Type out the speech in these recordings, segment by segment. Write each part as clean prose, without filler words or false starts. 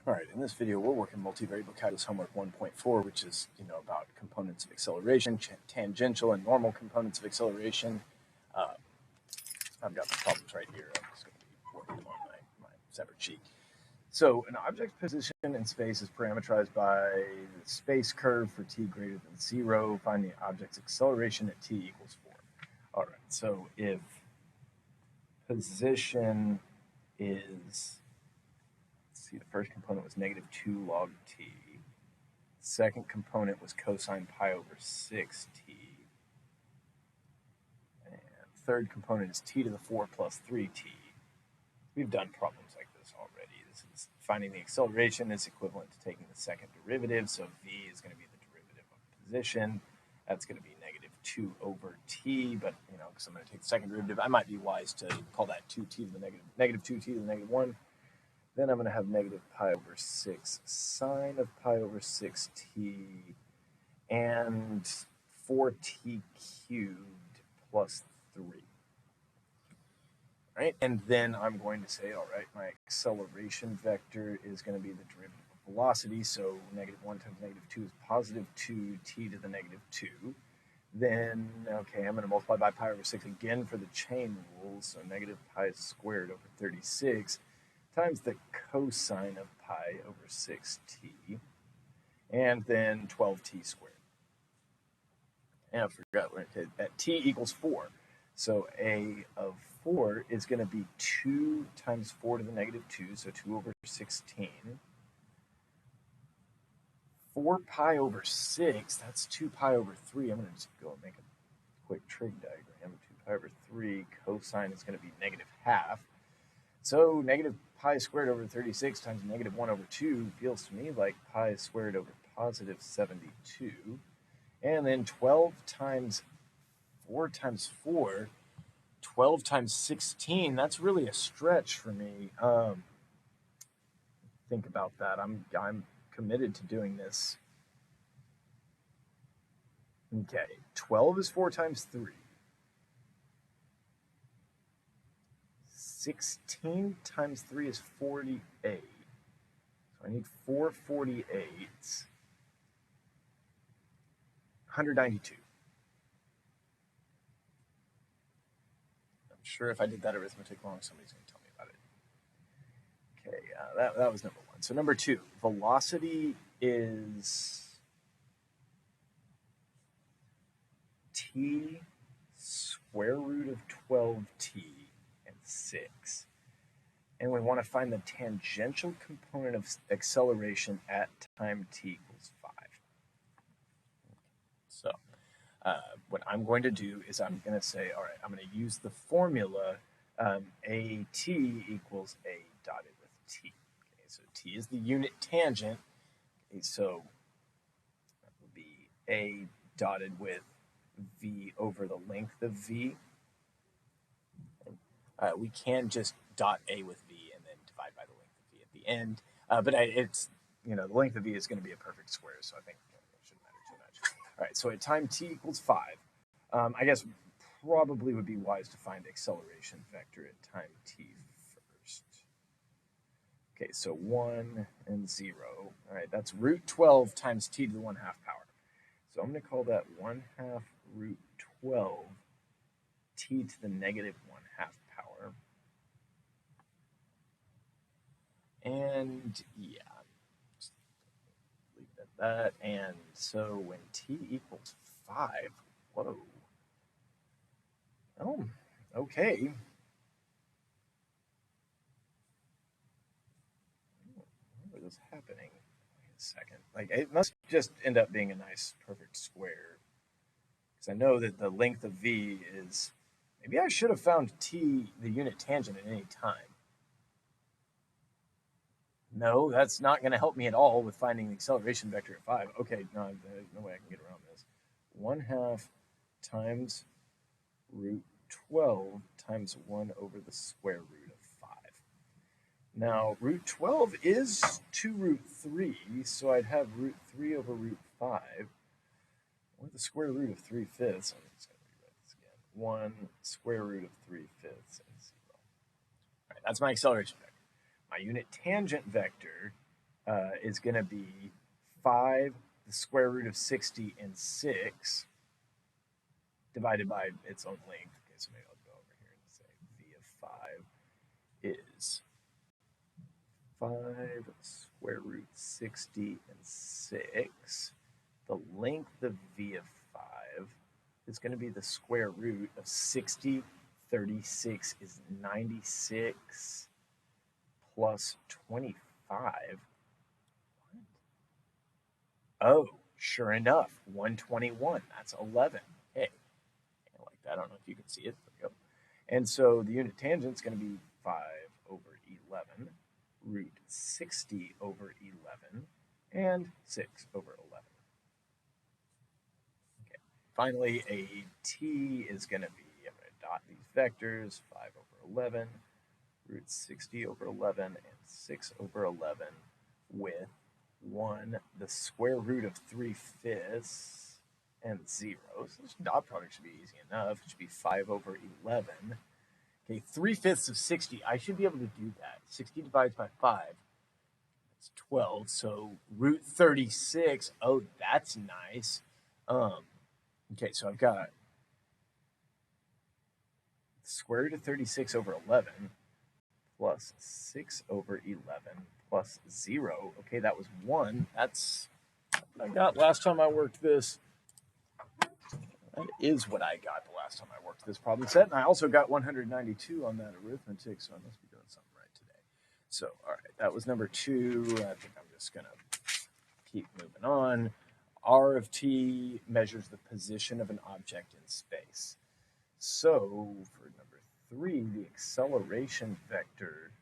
All right, in this video, we're working multivariable calculus homework 1.4, which is, about components of acceleration, tangential and normal components of acceleration. I've got the problems right here. I'm just going to be working on my separate sheet. So an object's position in space is parameterized by the space curve for t greater than 0. Find the object's acceleration at t equals 4. All right, so if position is, let's see, the first component was negative 2 log t. Second component was cosine pi over 6t. And third component is t to the 4 plus 3t. We've done problems like this already. This is finding the acceleration is equivalent to taking the second derivative. So v is going to be the derivative of position. That's going to be negative 2 over t. But, because I'm going to take the second derivative, I might be wise to call that 2t to the negative 2t to the negative 1. Then I'm going to have negative pi over 6 sine of pi over 6t and 4t cubed plus 3. All right, and then I'm going to say, all right, my acceleration vector is going to be the derivative of velocity. So negative 1 times negative 2 is positive 2t to the negative 2. Then, okay, I'm going to multiply by pi over 6 again for the chain rule. So negative pi squared over 36 times the cosine of pi over 6t, and then 12t squared. And I forgot that t equals 4. So a of 4 is going to be 2 times 4 to the negative 2, so 2 over 16. 4 pi over 6, that's 2 pi over 3. I'm going to just go and make a quick trig diagram. 2 pi over 3 cosine is going to be negative half. So negative pi squared over 36 times negative 1 over 2 feels to me like pi squared over positive 72. And then 12 times 4 times 4, 12 times 16, that's really a stretch for me. Think about that. I'm committed to doing this. Okay, 12 is 4 times 3. 16 times 3 is 48. So I need 4 48s. 192. I'm sure if I did that arithmetic wrong, somebody's going to tell me about it. Okay, that was number 1. So number 2, velocity is t square root of 12t and 6. And we want to find the tangential component of acceleration at time t equals 5. So what I'm going to do is I'm going to say, all right, I'm going to use the formula at equals a dotted with t. Okay, so t is the unit tangent. Okay, so that would be a dotted with v over the length of v. We can just dot a with v and then divide by the length of v at the end. But it's, the length of v is going to be a perfect square, so I think it shouldn't matter too much. All right, so at time t equals 5, I guess probably would be wise to find acceleration vector at time t first. Okay, so 1 and 0. All right, that's root 12 times t to the 1/2 power. So I'm going to call that 1/2 root 12 t to the negative 1/2 power. And yeah, just leave it at that. And so when t equals 5, whoa. Oh, okay. What is happening? Wait a second. Like, it must just end up being a nice perfect square. Because I know that the length of v is, maybe I should have found t, the unit tangent, at any time. No, that's not going to help me at all with finding the acceleration vector at 5. Okay, no, there's no way I can get around this. 1/2 times root 12 times 1 over the square root of 5. Now, root 12 is 2 root 3, so I'd have root 3 over root 5, or the square root of 3/5. I'm just going to rewrite this again. 1 square root of 3/5 and 0. All right, that's my acceleration vector. My unit tangent vector is going to be 5, the square root of 60, and 6 divided by its own length. Okay, so maybe I'll go over here and say v of 5 is 5 square root 60 and 6. The length of v of 5 is going to be the square root of 60. 36 is 96 plus 25. Oh, sure enough, 121. That's 11. Hey, I like that. I don't know if you can see it. There we go. And so the unit tangent is going to be 5 over 11, root 60 over 11, and 6 over 11. Okay. Finally, a t is going to be, I'm going to dot these vectors, 5 over 11, root 60 over 11, and 6 over 11 with 1, the square root of 3/5, and 0. So this dot product should be easy enough. It should be 5 over 11. Okay, 3/5 of 60. I should be able to do that. 60 divided by 5. That's 12. So root 36. Oh, that's nice. Okay, so I've got the square root of 36 over 11 plus 6 over 11 plus 0. Okay, that was 1. That's what I got last time I worked this. That is what I got the last time I worked this problem set. And I also got 192 on that arithmetic, so I must be doing something right today. So, all right, that was number 2. I think I'm just going to keep moving on. R of t measures the position of an object in space. So, for number 3, the acceleration vector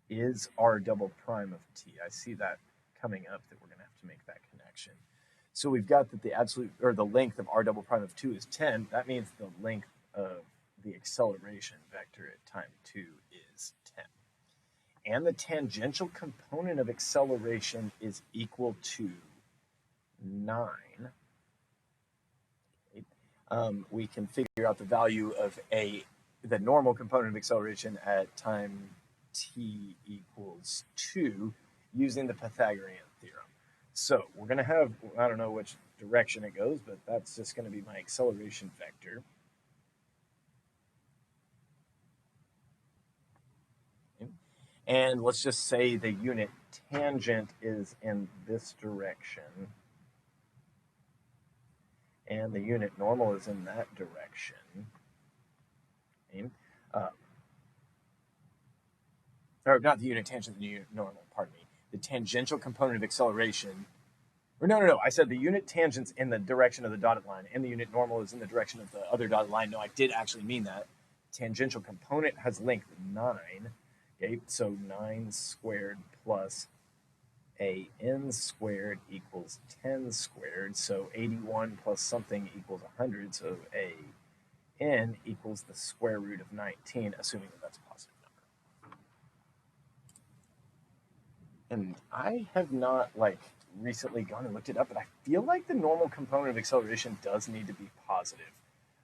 is r double prime of t. I see that coming up, that we're going to have to make that connection. So we've got that the absolute, or the length of r double prime of 2 is 10. That means the length of the acceleration vector at time 2 is 10. And the tangential component of acceleration is equal to 9. We can figure out the value of the normal component of acceleration at time t equals 2 using the Pythagorean theorem. So we're going to have, I don't know which direction it goes, but that's just going to be my acceleration vector. Okay. And let's just say the unit tangent is in this direction, and the unit normal is in that direction. Okay. Or not the unit tangent, the unit normal, pardon me. The tangential component of acceleration, or no, I said the unit tangent's in the direction of the dotted line, and the unit normal is in the direction of the other dotted line. No, I did actually mean that. Tangential component has length 9. Okay, so 9 squared plus a n squared equals 10 squared. So 81 plus something equals 100. So a n equals the square root of 19, assuming that that's a positive number. And I have not recently gone and looked it up, but I feel like the normal component of acceleration does need to be positive,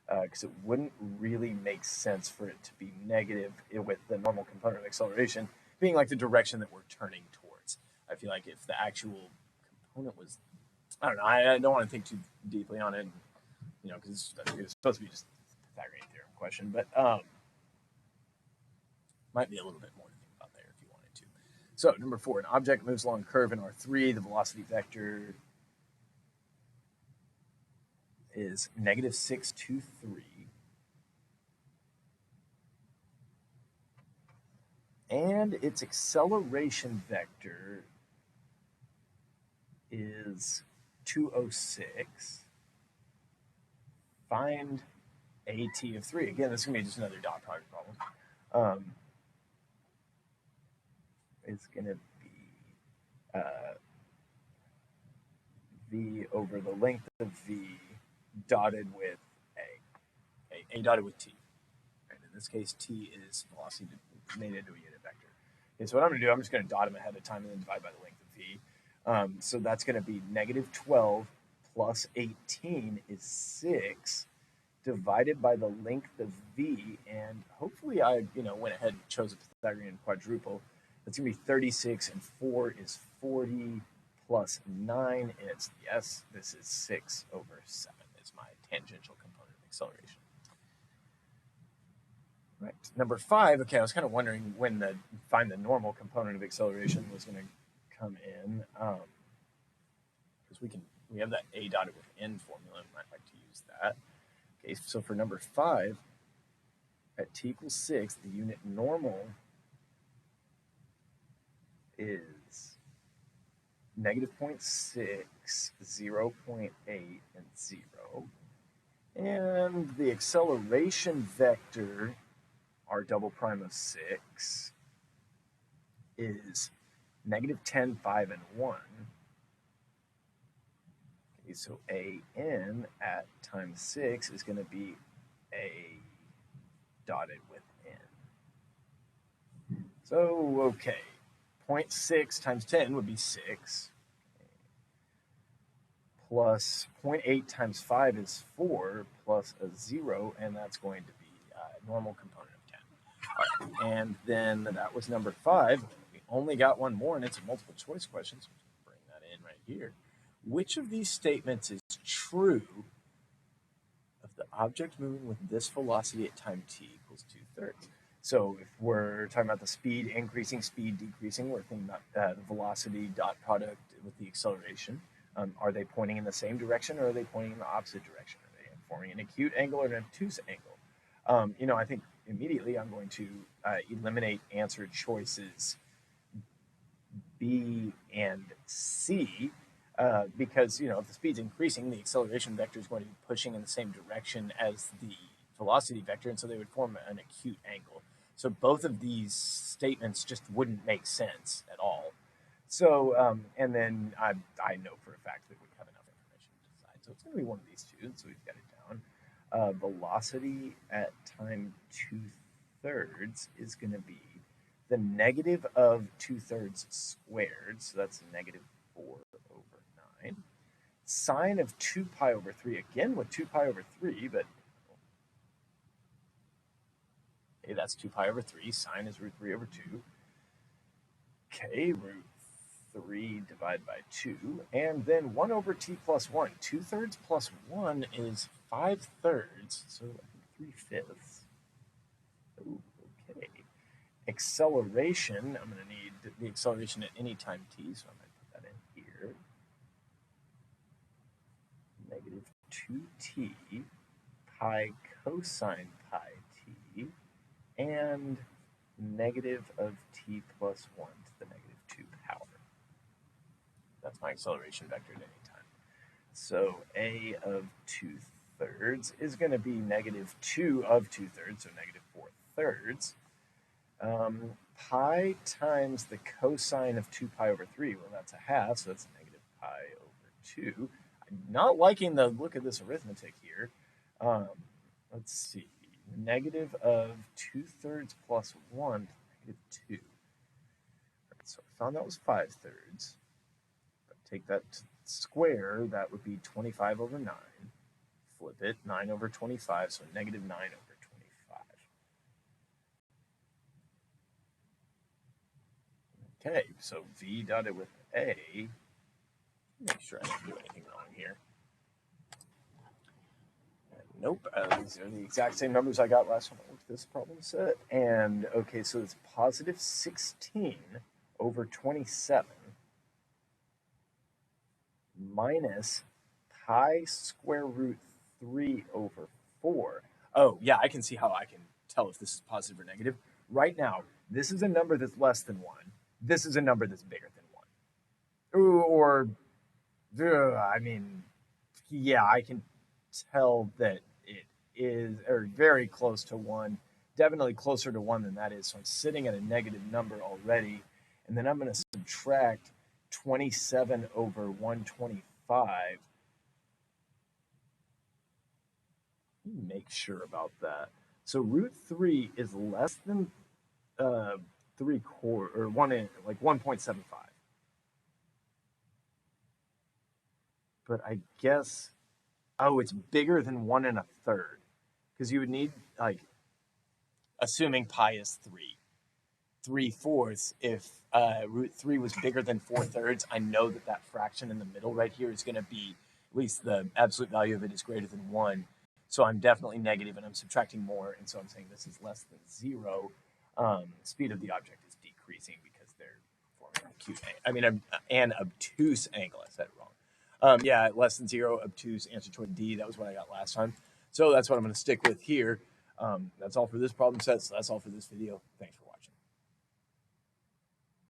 because it wouldn't really make sense for it to be negative with the normal component of acceleration being like the direction that we're turning towards. I feel like if the actual component was, I don't know, I don't want to think too deeply on it, because it's supposed to be just a Pythagorean theorem question, but might be a little bit more to think about there if you wanted to. So number 4, an object moves along a curve in R3. The velocity vector is -6, 2, 3. And its acceleration vector is 206. Find AT of 3. Again, this is going to be just another dot product problem. It's going to be V over the length of V dotted with A dotted with T. And in this case, T is velocity made into a unit vector. Okay, so what I'm going to do, I'm just going to dot them ahead of time and then divide by the length of V. So that's going to be -12 plus 18 is 6 divided by the length of V. And hopefully I went ahead and chose a Pythagorean quadruple. That's going to be 36, and 4 is 40, plus 9 is, yes, this is 6 over 7 is my tangential component of acceleration. Right. Number 5, okay, I was kind of wondering when find the normal component of acceleration was going to come in. Because we have that a dotted with n formula, and we might like to use that. Okay, so for number 5, at t equals 6, the unit normal is negative 0.6, 0.8, and 0. And the acceleration vector, r double prime of 6, is negative 10, 5, and 1. Okay, so an at times 6 is going to be a dotted with n. So, okay, 0.6 times 10 would be 6. Plus 0.8 times 5 is 4, plus a 0, and that's going to be a normal component of 10. All right, and then that was number 5. We only got one more, and it's a multiple choice question, so bring that in right here. Which of these statements is true of the object moving with this velocity at time t equals 2/3? So if we're talking about the speed increasing, speed decreasing, we're thinking about the velocity dot product with the acceleration. Are they pointing in the same direction, or are they pointing in the opposite direction? Are they forming an acute angle or an obtuse angle? I think immediately I'm going to eliminate answer choices B and C, because if the speed's increasing, the acceleration vector is going to be pushing in the same direction as the velocity vector, and so they would form an acute angle. So both of these statements just wouldn't make sense at all. So, and then I know for a fact that we have enough information to decide. So it's going to be one of these two, so we've got it down. Velocity at time 2/3 is going to be the negative of 2/3 squared, so that's negative 4 over 9. Sine of 2 pi over 3, again with 2 pi over 3, but okay, that's 2 pi over 3. Sine is root 3 over 2. Okay, root 3 divided by 2. And then 1 over t plus 1. 2/3 plus 1 is 5/3, so 3/5. Oh, okay. Acceleration, I'm going to need the acceleration at any time t, so I'm going to put that in here. Negative 2t pi cosine pi t, and negative of t plus 1 to the negative 2 power. That's my acceleration vector at any time. So a of 2/3 is going to be negative 2 of 2/3, so negative 4/3. Pi times the cosine of 2 pi over 3, well, that's a half, so that's negative pi over 2. I'm not liking the look of this arithmetic here. Let's see. Negative of 2/3 plus 1, negative 2. Right, so I found that was 5/3. Take that to square, that would be 25 over 9. Flip it, 9 over 25, so negative 9 over 25. Okay, so V dotted with A. Make sure I didn't do anything wrong here. Nope, these are the exact same numbers I got last time I looked at this problem set. And okay, so it's positive 16 over 27 minus pi square root 3 over 4. Oh, yeah, I can see how I can tell if this is positive or negative. Right now, this is a number that's less than 1. This is a number that's bigger than 1. Or, I mean, yeah, I can tell that it is or very close to 1. Definitely closer to 1 than that is. So I'm sitting at a negative number already. And then I'm going to subtract 27 over 125. Make sure about that. So root 3 is less than 3/4 or 1.75. But I guess, it's bigger than 1 1/3, because you would need, assuming pi is 3. 3/4, if root 3 was bigger than 4/3, I know that that fraction in the middle right here is going to be, at least the absolute value of it is greater than 1. So I'm definitely negative, and I'm subtracting more, and so I'm saying this is less than 0. Speed of the object is decreasing because they're forming an acute, an obtuse angle. I said it wrong. Yeah, less than 0, obtuse, answer choice D. That was what I got last time. So that's what I'm going to stick with here. That's all for this problem set. So that's all for this video. Thanks for watching.